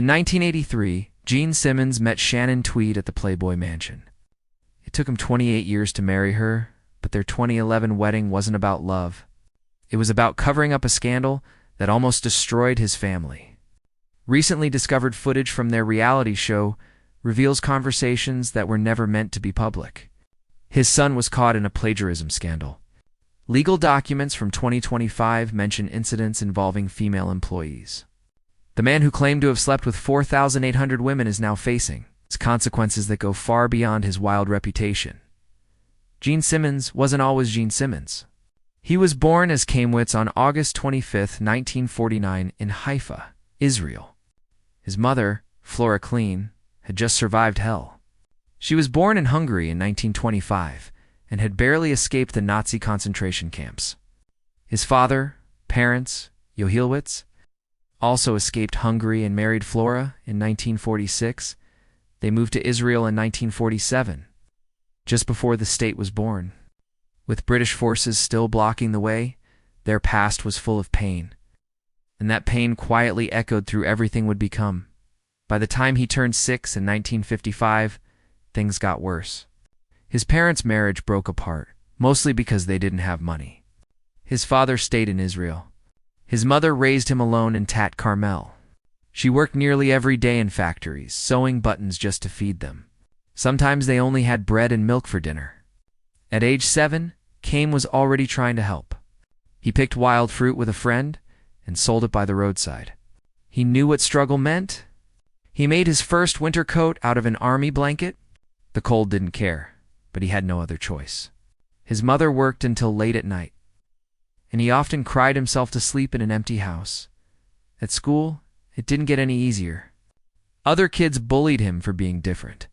In 1983, Gene Simmons met Shannon Tweed at the Playboy Mansion. It took him 28 years to marry her, but their 2011 wedding wasn't about love. It was about covering up a scandal that almost destroyed his family. Recently discovered footage from their reality show reveals conversations that were never meant to be public. His son was caught in a plagiarism scandal. Legal documents from 2025 mention incidents involving female employees. The man who claimed to have slept with 4,800 women is now facing consequences that go far beyond his wild reputation. Gene Simmons wasn't always Gene Simmons. He was born as Kamewitz on August 25, 1949, in Haifa, Israel. His mother, Flora Klein, had just survived hell. She was born in Hungary in 1925 and had barely escaped the Nazi concentration camps. His father, parents, Yohelwitz, also escaped Hungary and married Flora in 1946. They moved to Israel in 1947, just before the state was born. With British forces still blocking the way, their past was full of pain. And that pain quietly echoed through everything would become. By the time he turned 6 in 1955, things got worse. His parents' marriage broke apart, mostly because they didn't have money. His father stayed in Israel. His mother raised him alone in Tat Carmel. She worked nearly every day in factories, sewing buttons just to feed them. Sometimes they only had bread and milk for dinner. At age 7, Kame was already trying to help. He picked wild fruit with a friend and sold it by the roadside. He knew what struggle meant. He made his first winter coat out of an army blanket. The cold didn't care, but he had no other choice. His mother worked until late at night, and he often cried himself to sleep in an empty house. At school, it didn't get any easier. Other kids bullied him for being different.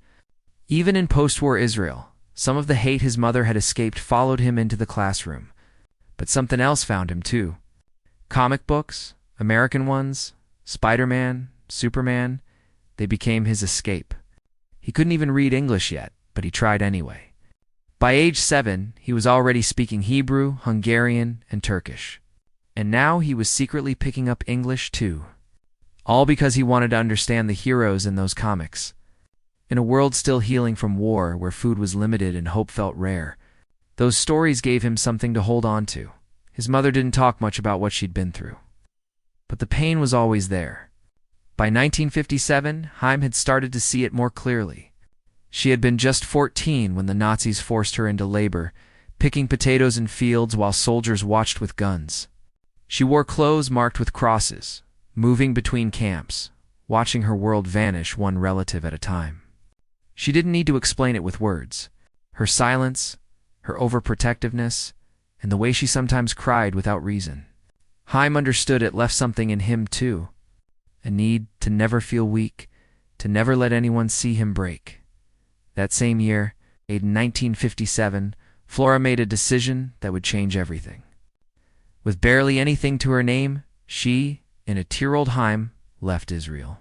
Even in post-war Israel, some of the hate his mother had escaped followed him into the classroom. But something else found him too. Comic books, American ones, Spider-Man, Superman, they became his escape. He couldn't even read English yet, but he tried anyway. By age 7, he was already speaking Hebrew, Hungarian, and Turkish. And now he was secretly picking up English too. All because he wanted to understand the heroes in those comics. In a world still healing from war, where food was limited and hope felt rare, those stories gave him something to hold on to. His mother didn't talk much about what she'd been through. But the pain was always there. By 1957, Haim had started to see it more clearly. She had been just 14 when the Nazis forced her into labor, picking potatoes in fields while soldiers watched with guns. She wore clothes marked with crosses, moving between camps, watching her world vanish one relative at a time. She didn't need to explain it with words. Her silence, her overprotectiveness, and the way she sometimes cried without reason. Haim understood it left something in him too. A need to never feel weak, to never let anyone see him break. That same year, in 1957, Flora made a decision that would change everything. With barely anything to her name, she, in a tear-old Haim, left Israel.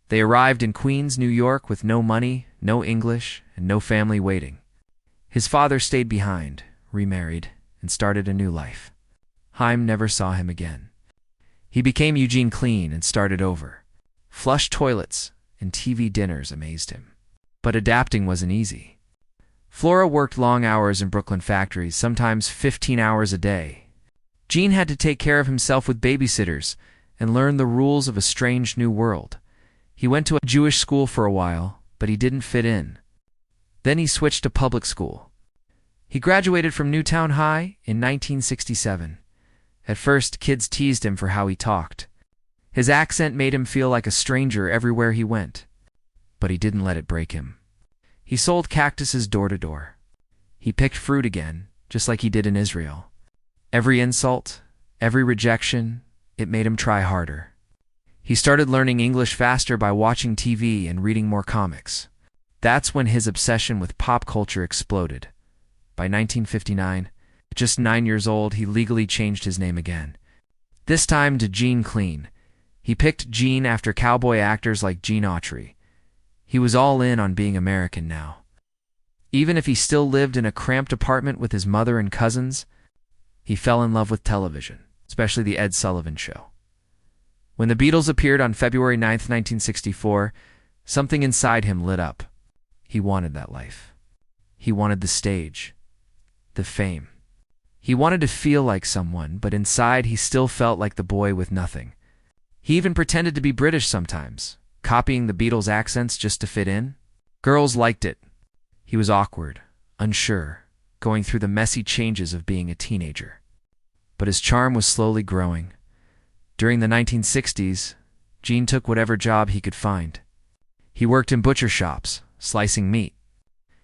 They arrived in Queens, New York with no money, no English, and no family waiting. His father stayed behind, remarried, and started a new life. Haim never saw him again. He became Eugene Clean and started over. Flush toilets and TV dinners amazed him. But adapting wasn't easy. Flora worked long hours in Brooklyn factories, sometimes 15 hours a day. Gene had to take care of himself with babysitters and learn the rules of a strange new world. He went to a Jewish school for a while, but he didn't fit in. Then he switched to public school. He graduated from Newtown High in 1967. At first, kids teased him for how he talked. His accent made him feel like a stranger everywhere he went. But he didn't let it break him. He sold cactuses door to door. He picked fruit again, just like he did in Israel. Every insult, every rejection, it made him try harder. He started learning English faster by watching TV and reading more comics. That's when his obsession with pop culture exploded. By 1959, at just 9 years old, he legally changed his name again. This time to Gene Clean. He picked Gene after cowboy actors like Gene Autry. He was all in on being American now. Even if he still lived in a cramped apartment with his mother and cousins, he fell in love with television, especially the Ed Sullivan Show. When the Beatles appeared on February 9, 1964, something inside him lit up. He wanted that life. He wanted the stage, the fame. He wanted to feel like someone, but inside he still felt like the boy with nothing. He even pretended to be British sometimes, copying the Beatles' accents just to fit in. Girls liked it. He was awkward, unsure, going through the messy changes of being a teenager. But his charm was slowly growing. During the 1960s, Gene took whatever job he could find. He worked in butcher shops, slicing meat.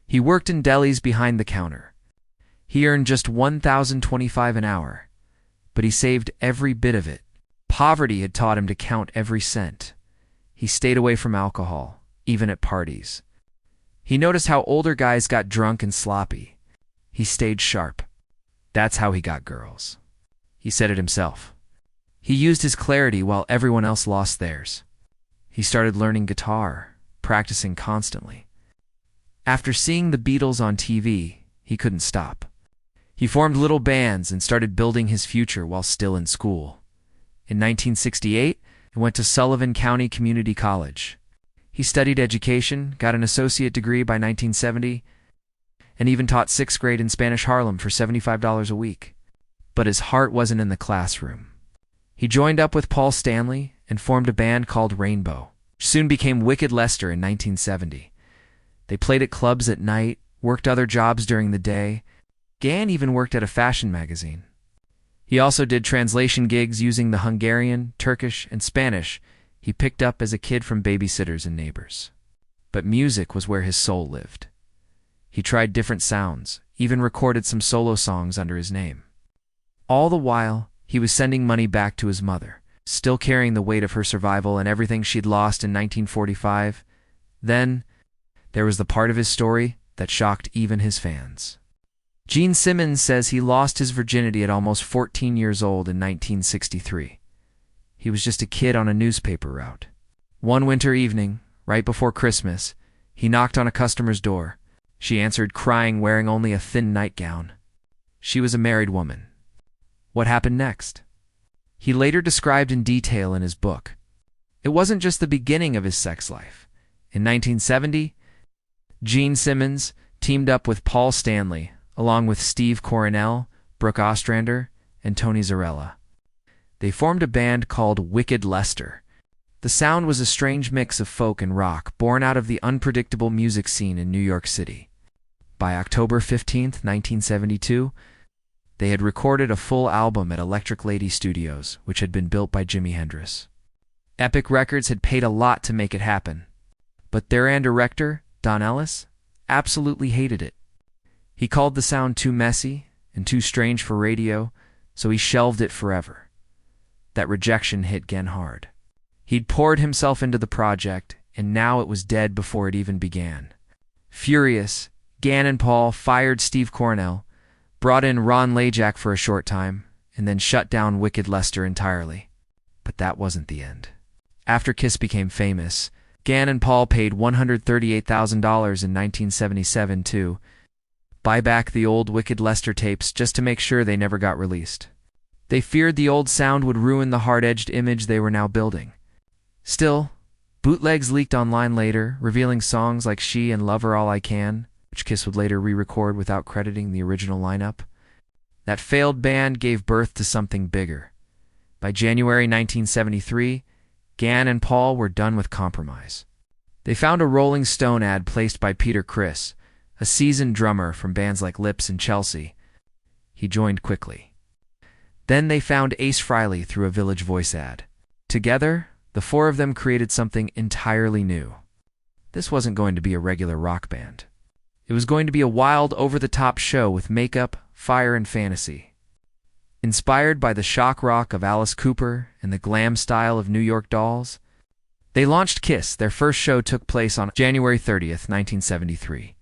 He worked in delis behind the counter. He earned just $1,025 an hour, but he saved every bit of it. Poverty had taught him to count every cent. He stayed away from alcohol, even at parties. He noticed how older guys got drunk and sloppy. He stayed sharp. That's how he got girls. He said it himself. He used his clarity while everyone else lost theirs. He started learning guitar, practicing constantly. After seeing the Beatles on TV, he couldn't stop. He formed little bands and started building his future while still in school. In 1968, he went to Sullivan County Community College. He studied education, got an associate degree by 1970, and even taught 6th grade in Spanish Harlem for $75 a week. But his heart wasn't in the classroom. He joined up with Paul Stanley and formed a band called Rainbow, which soon became Wicked Lester in 1970. They played at clubs at night, worked other jobs during the day. Gan even worked at a fashion magazine. He also did translation gigs using the Hungarian, Turkish, and Spanish he picked up as a kid from babysitters and neighbors. But music was where his soul lived. He tried different sounds, even recorded some solo songs under his name. All the while, he was sending money back to his mother, still carrying the weight of her survival and everything she'd lost in 1945. Then, there was the part of his story that shocked even his fans. Gene Simmons says he lost his virginity at almost 14 years old in 1963. He was just a kid on a newspaper route. One winter evening, right before Christmas, he knocked on a customer's door. She answered crying, wearing only a thin nightgown. She was a married woman. What happened next? He later described in detail in his book. It wasn't just the beginning of his sex life. In 1970, Gene Simmons teamed up with Paul Stanley, along with Steve Coronel, Brooke Ostrander, and Tony Zarella. They formed a band called Wicked Lester. The sound was a strange mix of folk and rock, born out of the unpredictable music scene in New York City. By October 15, 1972, they had recorded a full album at Electric Lady Studios, which had been built by Jimi Hendrix. Epic Records had paid a lot to make it happen, but their director, Don Ellis, absolutely hated it. He called the sound too messy and too strange for radio, so he shelved it forever. That rejection hit Gen hard. He'd poured himself into the project, and now it was dead before it even began. Furious, Gan and Paul fired Steve Coronel, brought in Ron Lajak for a short time, and then shut down Wicked Lester entirely. But that wasn't the end. After Kiss became famous, Gan and Paul paid $138,000 in 1977 to buy back the old Wicked Lester tapes just to make sure they never got released. They feared the old sound would ruin the hard-edged image they were now building. Still, bootlegs leaked online later, revealing songs like She and Lover All I Can, which Kiss would later re-record without crediting the original lineup. That failed band gave birth to something bigger. By January 1973, Gan and Paul were done with compromise. They found a Rolling Stone ad placed by Peter Criss, a seasoned drummer from bands like Lips and Chelsea. He joined quickly. Then they found Ace Frehley through a Village Voice ad. Together, the four of them created something entirely new. This wasn't going to be a regular rock band. It was going to be a wild, over-the-top show with makeup, fire, and fantasy. Inspired by the shock rock of Alice Cooper and the glam style of New York Dolls, they launched Kiss. Their first show took place on January 30th, 1973.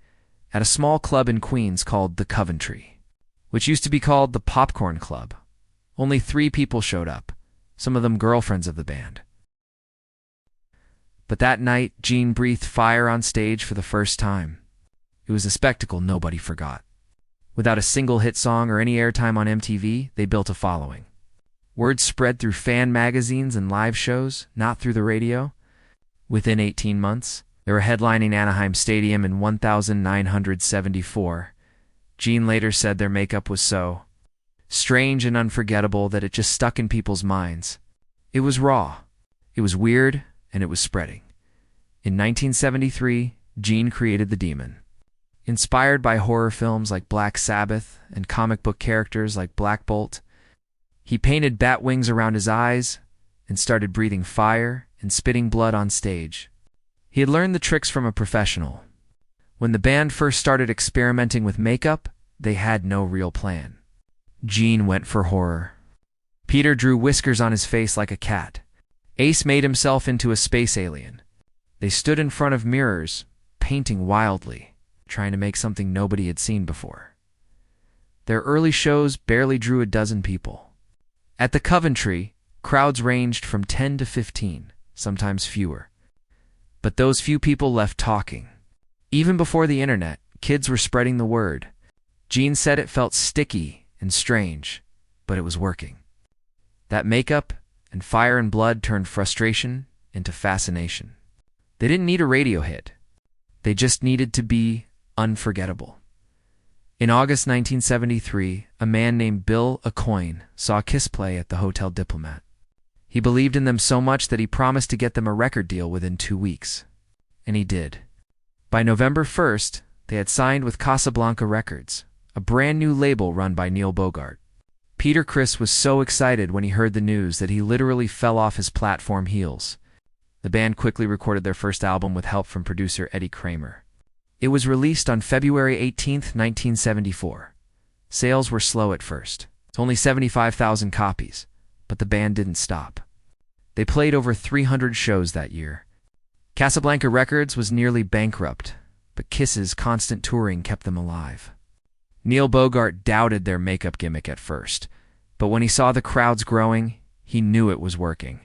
At a small club in Queens called the Coventry, which used to be called the Popcorn Club. Only 3 people showed up, some of them girlfriends of the band. But that night, Gene breathed fire on stage for the first time. It was a spectacle nobody forgot. Without a single hit song or any airtime on MTV, they built a following. Word spread through fan magazines and live shows, not through the radio. Within 18 months, they were headlining Anaheim Stadium in 1974. Gene later said their makeup was so strange and unforgettable that it just stuck in people's minds. It was raw, it was weird, and it was spreading. In 1973, Gene created the Demon. Inspired by horror films like Black Sabbath and comic book characters like Black Bolt, he painted bat wings around his eyes and started breathing fire and spitting blood on stage. He had learned the tricks from a professional. When the band first started experimenting with makeup, they had no real plan. Gene went for horror. Peter drew whiskers on his face like a cat. Ace made himself into a space alien. They stood in front of mirrors, painting wildly, trying to make something nobody had seen before. Their early shows barely drew a dozen people. At the Coventry, crowds ranged from 10 to 15, sometimes fewer. But those few people left talking. Even before the internet, kids were spreading the word. Gene said it felt sticky and strange, but it was working. That makeup and fire and blood turned frustration into fascination. They didn't need a radio hit. They just needed to be unforgettable. In August 1973, a man named Bill Aucoin saw Kiss play at the Hotel Diplomat. He believed in them so much that he promised to get them a record deal within 2 weeks. And he did. By November 1st, they had signed with Casablanca Records, a brand new label run by Neil Bogart. Peter Criss was so excited when he heard the news that he literally fell off his platform heels. The band quickly recorded their first album with help from producer Eddie Kramer. It was released on February 18, 1974. Sales were slow at first. It's only 75,000 copies, but the band didn't stop. They played over 300 shows that year. Casablanca Records was nearly bankrupt, but Kiss's constant touring kept them alive. Neil Bogart doubted their makeup gimmick at first, but when he saw the crowds growing, he knew it was working.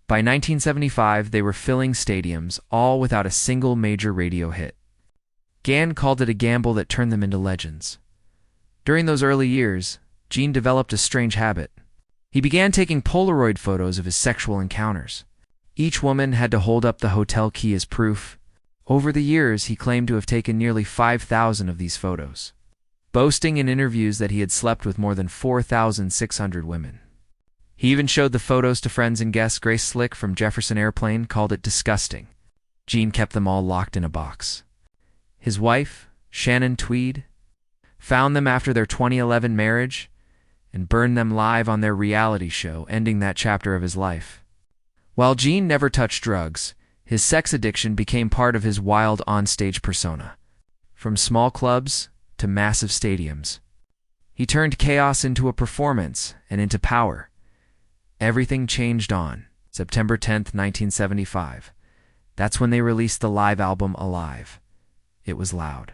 By 1975, they were filling stadiums, all without a single major radio hit. Gann called it a gamble that turned them into legends. During those early years, Gene developed a strange habit. He began taking Polaroid photos of his sexual encounters. Each woman had to hold up the hotel key as proof. Over the years, he claimed to have taken nearly 5,000 of these photos, boasting in interviews that he had slept with more than 4,600 women. He even showed the photos to friends and guests. Grace Slick from Jefferson Airplane called it disgusting. Gene kept them all locked in a box. His wife, Shannon Tweed, found them after their 2011 marriage and burned them live on their reality show, ending that chapter of his life. While Gene never touched drugs, his sex addiction became part of his wild onstage persona. From small clubs to massive stadiums, he turned chaos into a performance and into power. Everything changed on September 10, 1975. That's when they released the live album Alive. It was loud,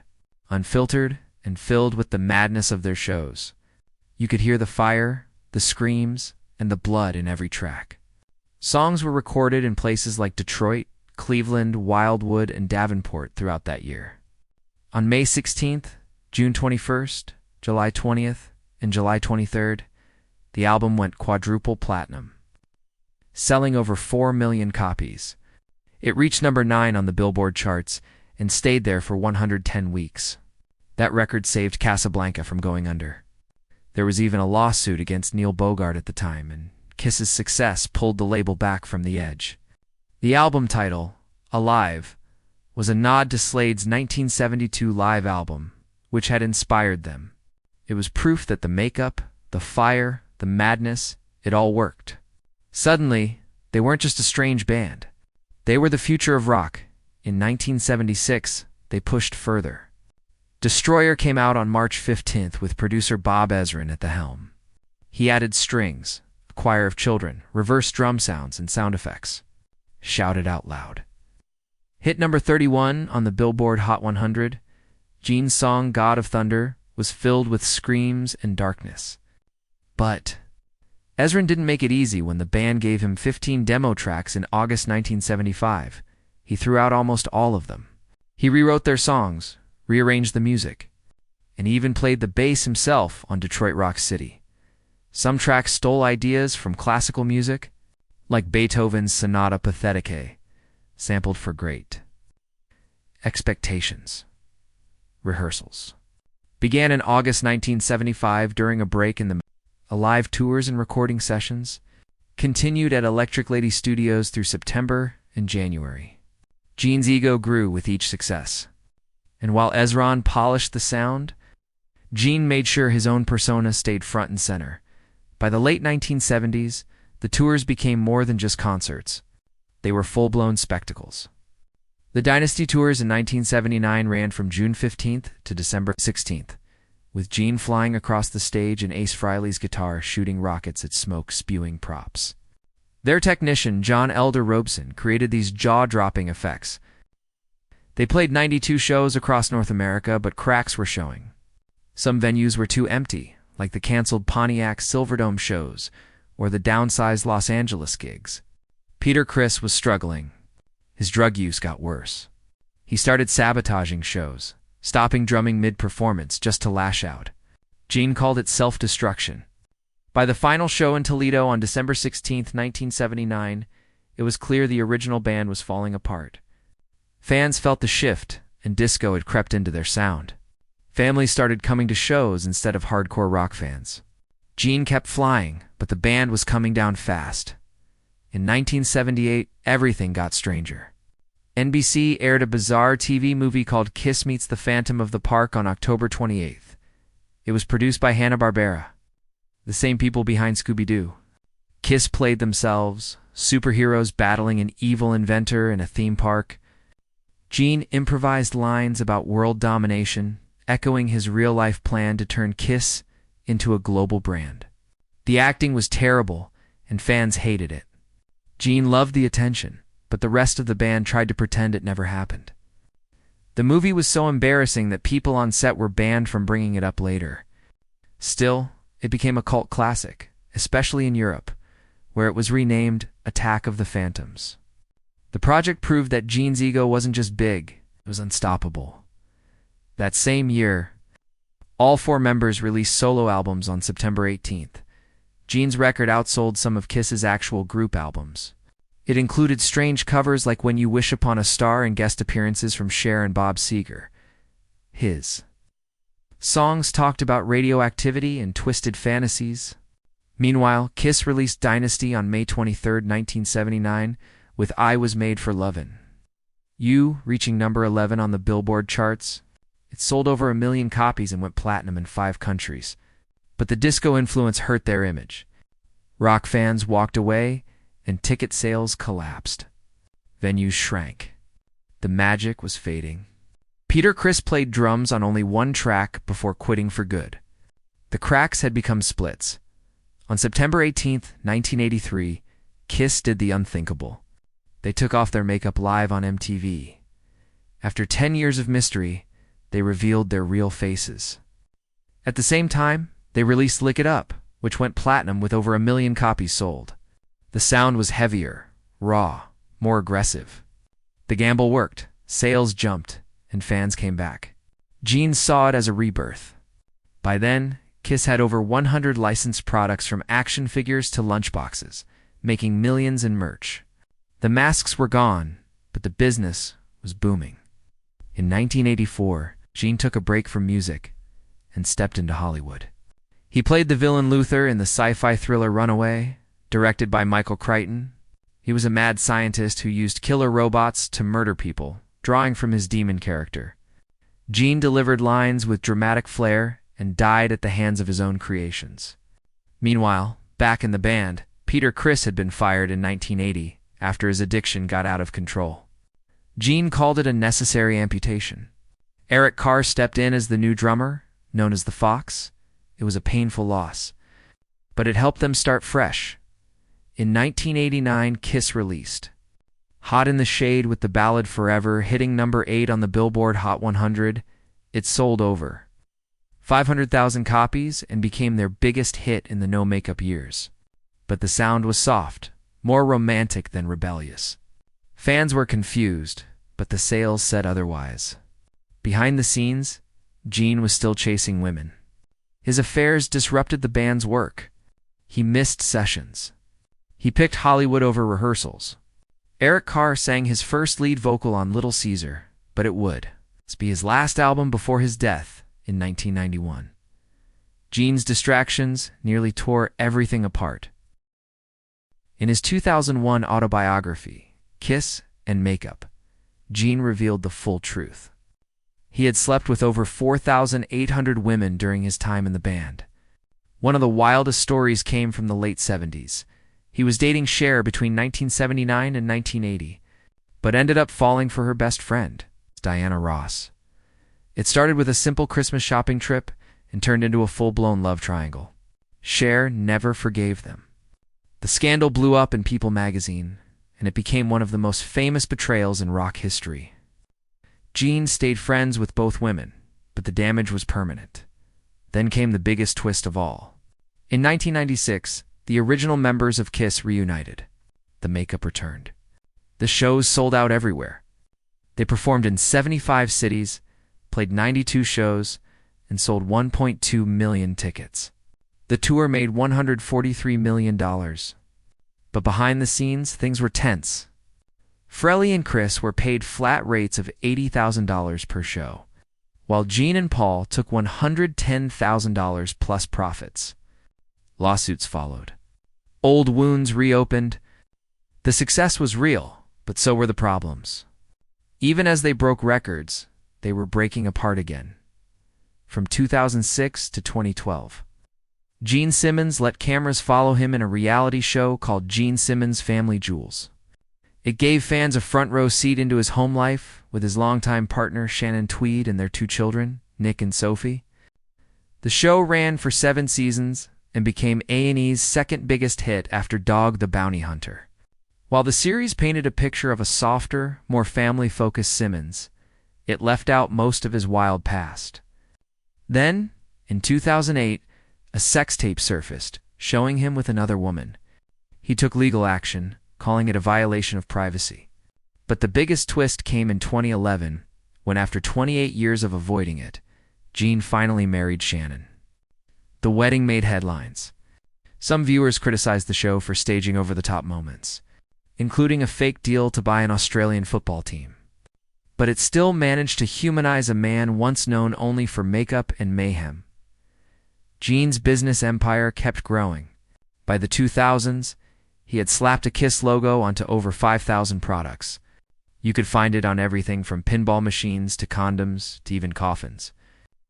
unfiltered, and filled with the madness of their shows. You could hear the fire, the screams, and the blood in every track. Songs were recorded in places like Detroit, Cleveland, Wildwood, and Davenport throughout that year. On May 16th, June 21st, July 20th, and July 23rd, the album went quadruple platinum, selling over 4 million copies. It reached number 9 on the Billboard charts and stayed there for 110 weeks. That record saved Casablanca from going under. There was even a lawsuit against Neil Bogart at the time, and Kiss's success pulled the label back from the edge. The album title, Alive, was a nod to Slade's 1972 live album, which had inspired them. It was proof that the makeup, the fire, the madness, it all worked. Suddenly, they weren't just a strange band. They were the future of rock. In 1976, they pushed further. Destroyer came out on March 15th with producer Bob Ezrin at the helm. He added strings, a choir of children, reverse drum sounds, and sound effects. Shouted out loud. Hit number 31 on the Billboard Hot 100, Gene's song God of Thunder was filled with screams and darkness. But Ezrin didn't make it easy when the band gave him 15 demo tracks in August 1975. He threw out almost all of them. He rewrote their songs, rearranged the music, and even played the bass himself on Detroit Rock City. Some tracks stole ideas from classical music, like Beethoven's Sonata Pathetique, sampled for great. Expectations. Rehearsals began in August 1975 during a break in the live tours and recording sessions, continued at Electric Lady Studios through September and January. Gene's ego grew with each success. And while Ezron polished the sound, Gene made sure his own persona stayed front and center. By the late 1970s, the tours became more than just concerts. They were full-blown spectacles. The Dynasty Tours in 1979 ran from June 15th to December 16th, with Gene flying across the stage and Ace Frehley's guitar shooting rockets at smoke-spewing props. Their technician, John Elder Robeson, created these jaw-dropping effects. They played 92 shows across North America, but cracks were showing. Some venues were too empty, like the canceled Pontiac Silverdome shows or the downsized Los Angeles gigs. Peter Criss was struggling. His drug use got worse. He started sabotaging shows, stopping drumming mid-performance just to lash out. Gene called it self-destruction. By the final show in Toledo on December 16, 1979, it was clear the original band was falling apart. Fans felt the shift, and disco had crept into their sound. Families started coming to shows instead of hardcore rock fans. Gene kept flying, but the band was coming down fast. In 1978, everything got stranger. NBC aired a bizarre TV movie called Kiss Meets the Phantom of the Park on October 28th. It was produced by Hanna-Barbera, the same people behind Scooby-Doo. Kiss played themselves, superheroes battling an evil inventor in a theme park. Gene improvised lines about world domination, echoing his real-life plan to turn Kiss into a global brand. The acting was terrible, and fans hated it. Gene loved the attention, but the rest of the band tried to pretend it never happened. The movie was so embarrassing that people on set were banned from bringing it up later. Still, it became a cult classic, especially in Europe, where it was renamed Attack of the Phantoms. The project proved that Gene's ego wasn't just big, it was unstoppable. That same year, all four members released solo albums on September 18th. Gene's record outsold some of Kiss's actual group albums. It included strange covers like When You Wish Upon a Star and guest appearances from Cher and Bob Seger. His songs talked about radioactivity and twisted fantasies. Meanwhile, Kiss released Dynasty on May 23, 1979, with I Was Made for Lovin' You, reaching number 11 on the Billboard charts. It sold over 1 million copies and went platinum in 5 countries. But the disco influence hurt their image. Rock fans walked away, and ticket sales collapsed. Venues shrank. The magic was fading. Peter Criss played drums on only one track before quitting for good. The cracks had become splits. On September 18, 1983, Kiss did the unthinkable. They took off their makeup live on MTV. After 10 years of mystery, they revealed their real faces. At the same time, they released Lick It Up, which went platinum with over 1 million copies sold. The sound was heavier, raw, more aggressive. The gamble worked, sales jumped, and fans came back. Gene saw it as a rebirth. By then, Kiss had over 100 licensed products from action figures to lunchboxes, making millions in merch. The masks were gone, but the business was booming. In 1984, Gene took a break from music and stepped into Hollywood. He played the villain Luther in the sci-fi thriller Runaway, directed by Michael Crichton. He was a mad scientist who used killer robots to murder people, drawing from his demon character. Gene delivered lines with dramatic flair and died at the hands of his own creations. Meanwhile, back in the band, Peter Criss had been fired in 1980 after his addiction got out of control. Gene called it a necessary amputation. Eric Carr stepped in as the new drummer, known as the Fox. It was a painful loss, but it helped them start fresh. In 1989, Kiss released Hot in the Shade with the ballad Forever, hitting number 8 on the Billboard Hot 100. It sold over 500,000 copies and became their biggest hit in the no-makeup years. But the sound was soft, more romantic than rebellious. Fans were confused, but the sales said otherwise. Behind the scenes, Gene was still chasing women. His affairs disrupted the band's work. He missed sessions. He picked Hollywood over rehearsals. Eric Carr sang his first lead vocal on Little Caesar, but it would be his last album before his death in 1991. Gene's distractions nearly tore everything apart. In his 2001 autobiography, Kiss and Makeup, Gene revealed the full truth. He had slept with over 4,800 women during his time in the band. One of the wildest stories came from the late 70s. He was dating Cher between 1979 and 1980, but ended up falling for her best friend, Diana Ross. It started with a simple Christmas shopping trip and turned into a full-blown love triangle. Cher never forgave them. The scandal blew up in People magazine, and it became one of the most famous betrayals in rock history. Gene stayed friends with both women, but the damage was permanent. Then came the biggest twist of all. In 1996, the original members of Kiss reunited. The Makeup returned. The shows sold out everywhere. They performed in 75 cities, played 92 shows, and sold 1.2 million tickets. The tour made $143 million. But behind the scenes, things were tense. Frehley and Chris were paid flat rates of $80,000 per show, while Gene and Paul took $110,000 plus profits. Lawsuits followed. Old wounds reopened. The success was real, but so were the problems. Even as they broke records, they were breaking apart again. From 2006 to 2012. Gene Simmons let cameras follow him in a reality show called Gene Simmons' Family Jewels. It gave fans a front-row seat into his home life with his longtime partner Shannon Tweed and their two children, Nick and Sophie. The show ran for 7 seasons and became A&E's second biggest hit after Dog the Bounty Hunter. While the series painted a picture of a softer, more family-focused Simmons, it left out most of his wild past. Then, in 2008, a sex tape surfaced, showing him with another woman. He took legal action, calling it a violation of privacy. But the biggest twist came in 2011, when after 28 years of avoiding it, Gene finally married Shannon. The wedding made headlines. Some viewers criticized the show for staging over-the-top moments, including a fake deal to buy an Australian football team. But it still managed to humanize a man once known only for makeup and mayhem. Gene's business empire kept growing. By the 2000s, he had slapped a Kiss logo onto over 5,000 products. You could find it on everything from pinball machines to condoms to even coffins.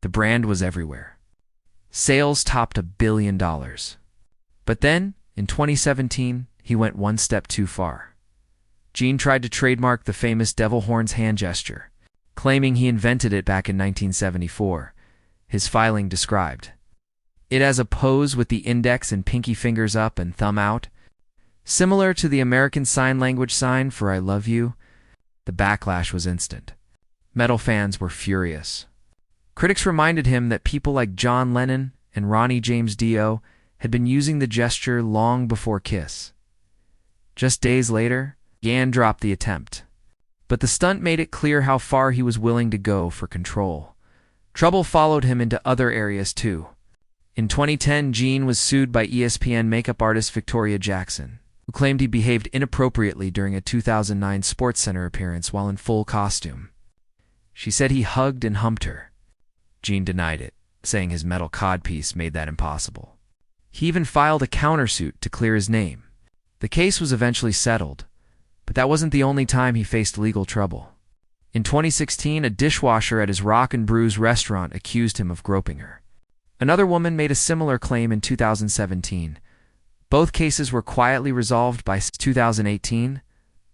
The brand was everywhere. Sales topped $1 billion. But then, in 2017, he went one step too far. Gene tried to trademark the famous devil horns hand gesture, claiming he invented it back in 1974. His filing described it as a pose with the index and pinky fingers up and thumb out, similar to the American Sign Language sign for I love you. The backlash was instant. Metal fans were furious. Critics reminded him that people like John Lennon and Ronnie James Dio had been using the gesture long before Kiss. Just days later, Yann dropped the attempt. But the stunt made it clear how far he was willing to go for control. Trouble followed him into other areas too. In 2010, Gene was sued by ESPN makeup artist Victoria Jackson, who claimed he behaved inappropriately during a 2009 SportsCenter appearance while in full costume. She said he hugged and humped her. Gene denied it, saying his metal codpiece made that impossible. He even filed a countersuit to clear his name. The case was eventually settled, but that wasn't the only time he faced legal trouble. In 2016, a dishwasher at his Rock and Brews restaurant accused him of groping her. Another woman made a similar claim in 2017. Both cases were quietly resolved by 2018,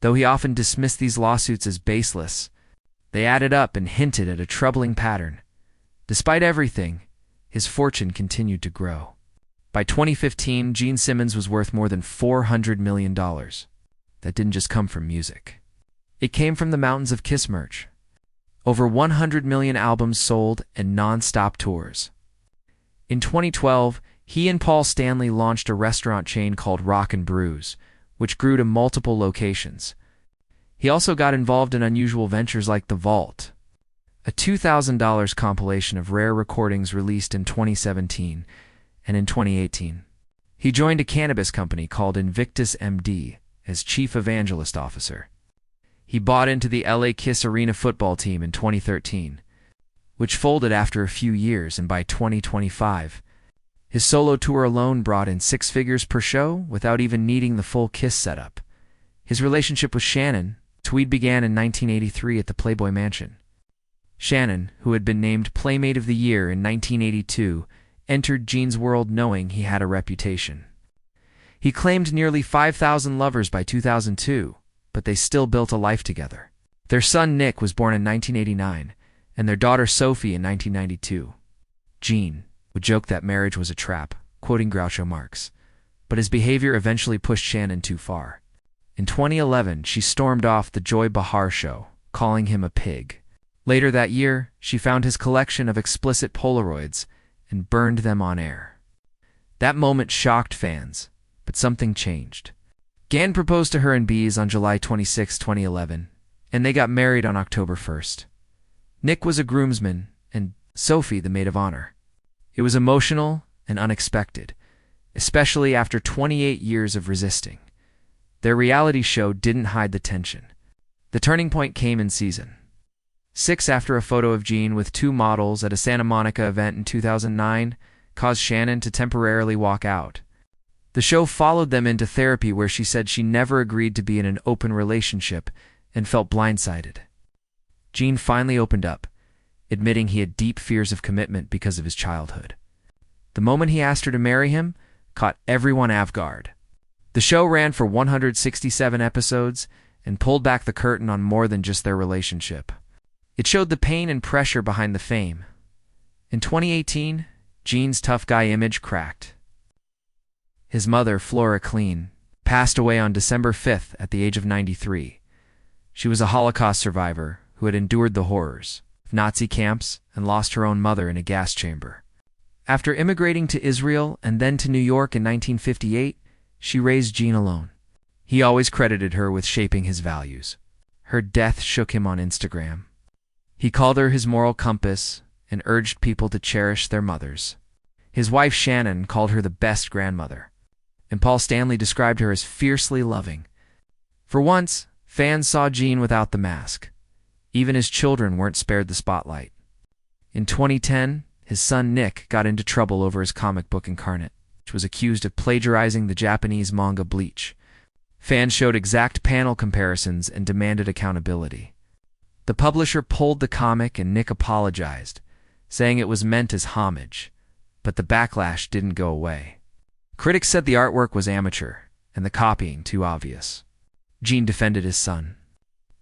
though he often dismissed these lawsuits as baseless. They added up and hinted at a troubling pattern. Despite everything, his fortune continued to grow. By 2015, Gene Simmons was worth more than $400 million. That didn't just come from music. It came from the mountains of Kiss merch. Over 100 million albums sold and non-stop tours. In 2012, he and Paul Stanley launched a restaurant chain called Rock and Brews, which grew to multiple locations. He also got involved in unusual ventures like The Vault, a $2,000 compilation of rare recordings released in 2017 and in 2018. He joined a cannabis company called Invictus MD as chief evangelist officer. He bought into the LA Kiss Arena football team in 2013, which folded after a few years, and by 2025, his solo tour alone brought in 6 figures per show without even needing the full Kiss setup. His relationship with Shannon Tweed began in 1983 at the Playboy Mansion. Shannon, who had been named Playmate of the Year in 1982, entered Gene's world knowing he had a reputation. He claimed nearly 5,000 lovers by 2002, but they still built a life together. Their son Nick was born in 1989, and their daughter Sophie in 1992. Gene would joke that marriage was a trap, quoting Groucho Marx, but his behavior eventually pushed Shannon too far. In 2011, she stormed off the Joy Behar show, calling him a pig. Later that year, she found his collection of explicit Polaroids and burned them on air. That moment shocked fans, but something changed. Gan proposed to her in Bees on July 26, 2011, and they got married on October 1st. Nick was a groomsman, and Sophie the maid of honor. It was emotional and unexpected, especially after 28 years of resisting. Their reality show didn't hide the tension. The turning point came in season 6 after a photo of Gene with 2 models at a Santa Monica event in 2009 caused Shannon to temporarily walk out. The show followed them into therapy, where she said she never agreed to be in an open relationship and felt blindsided. Gene finally opened up, admitting he had deep fears of commitment because of his childhood. The moment he asked her to marry him caught everyone off guard. The show ran for 167 episodes and pulled back the curtain on more than just their relationship. It showed the pain and pressure behind the fame. In 2018, Gene's tough guy image cracked. His mother, Flora Clean, passed away on December 5th at the age of 93. She was a Holocaust survivor who had endured the horrors of Nazi camps and lost her own mother in a gas chamber. After immigrating to Israel and then to New York in 1958, she raised Gene alone. He always credited her with shaping his values. Her death shook him on Instagram. He called her his moral compass and urged people to cherish their mothers. His wife Shannon called her the best grandmother, and Paul Stanley described her as fiercely loving. For once, fans saw Gene without the mask. Even his children weren't spared the spotlight. In 2010, his son Nick got into trouble over his comic book Incarnate, which was accused of plagiarizing the Japanese manga Bleach. Fans showed exact panel comparisons and demanded accountability. The publisher pulled the comic and Nick apologized, saying it was meant as homage, but the backlash didn't go away. Critics said the artwork was amateur and the copying too obvious. Gene defended his son,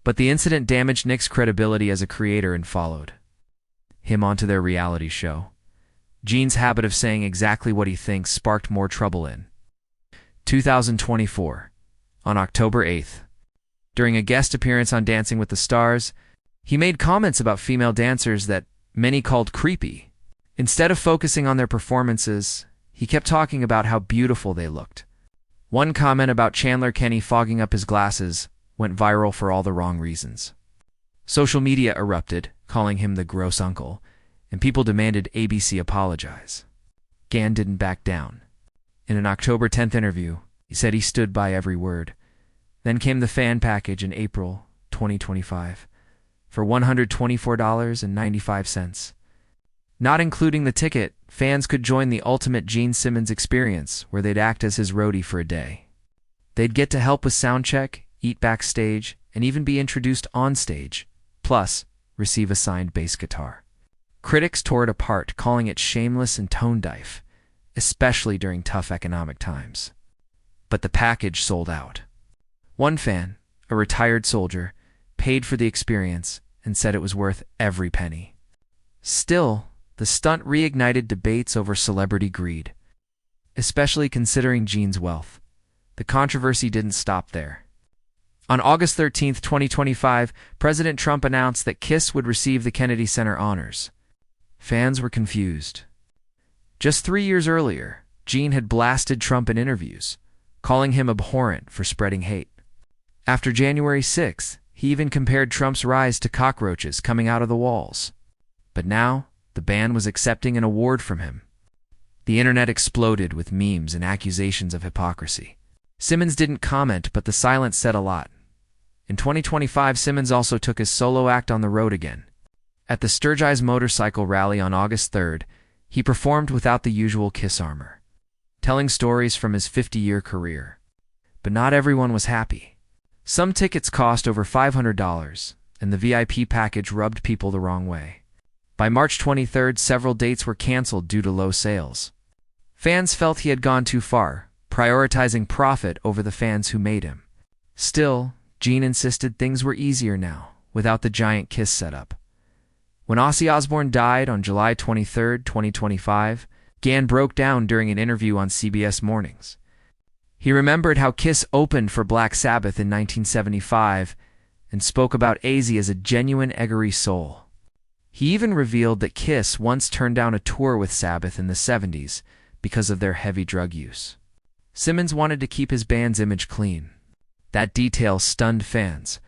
but the incident damaged Nick's credibility as a creator and followed him onto their reality show. Gene's habit of saying exactly what he thinks sparked more trouble in 2024. On October 8th, during a guest appearance on Dancing with the Stars, he made comments about female dancers that many called creepy. Instead of focusing on their performances, he kept talking about how beautiful they looked. One comment about Chandler Kenny fogging up his glasses went viral for all the wrong reasons. Social media erupted, calling him the gross uncle, and people demanded ABC apologize. Gan didn't back down. In an October 10th interview, he said he stood by every word. Then came the fan package in April 2025 for $124.95. Not including the ticket, fans could join the ultimate Gene Simmons experience, where they'd act as his roadie for a day. They'd get to help with sound check, eat backstage, and even be introduced on stage, plus receive a signed bass guitar. Critics tore it apart, calling it shameless and tone-deaf, especially during tough economic times. But the package sold out. One fan, a retired soldier, paid for the experience and said it was worth every penny. Still, the stunt reignited debates over celebrity greed, especially considering Gene's wealth. The controversy didn't stop there. On August 13, 2025, President Trump announced that Kiss would receive the Kennedy Center honors. Fans were confused. Just 3 years earlier, Gene had blasted Trump in interviews, calling him abhorrent for spreading hate. After January 6th, he even compared Trump's rise to cockroaches coming out of the walls. But now, the band was accepting an award from him. The internet exploded with memes and accusations of hypocrisy. Simmons didn't comment, but the silence said a lot. In 2025, Simmons also took his solo act on the road again. At the Sturgis Motorcycle Rally on August 3rd, he performed without the usual Kiss armor, telling stories from his 50-year career. But not everyone was happy. Some tickets cost over $500, and the VIP package rubbed people the wrong way. By March 23rd, several dates were canceled due to low sales. Fans felt he had gone too far, prioritizing profit over the fans who made him. Still, Gene insisted things were easier now, without the giant Kiss setup. When Ozzy Osbourne died on July 23, 2025, Gann broke down during an interview on CBS Mornings. He remembered how Kiss opened for Black Sabbath in 1975 and spoke about Ozzy as a genuine eggery soul. He even revealed that Kiss once turned down a tour with Sabbath in the 70s because of their heavy drug use. Simmons wanted to keep his band's image clean. That detail stunned fans,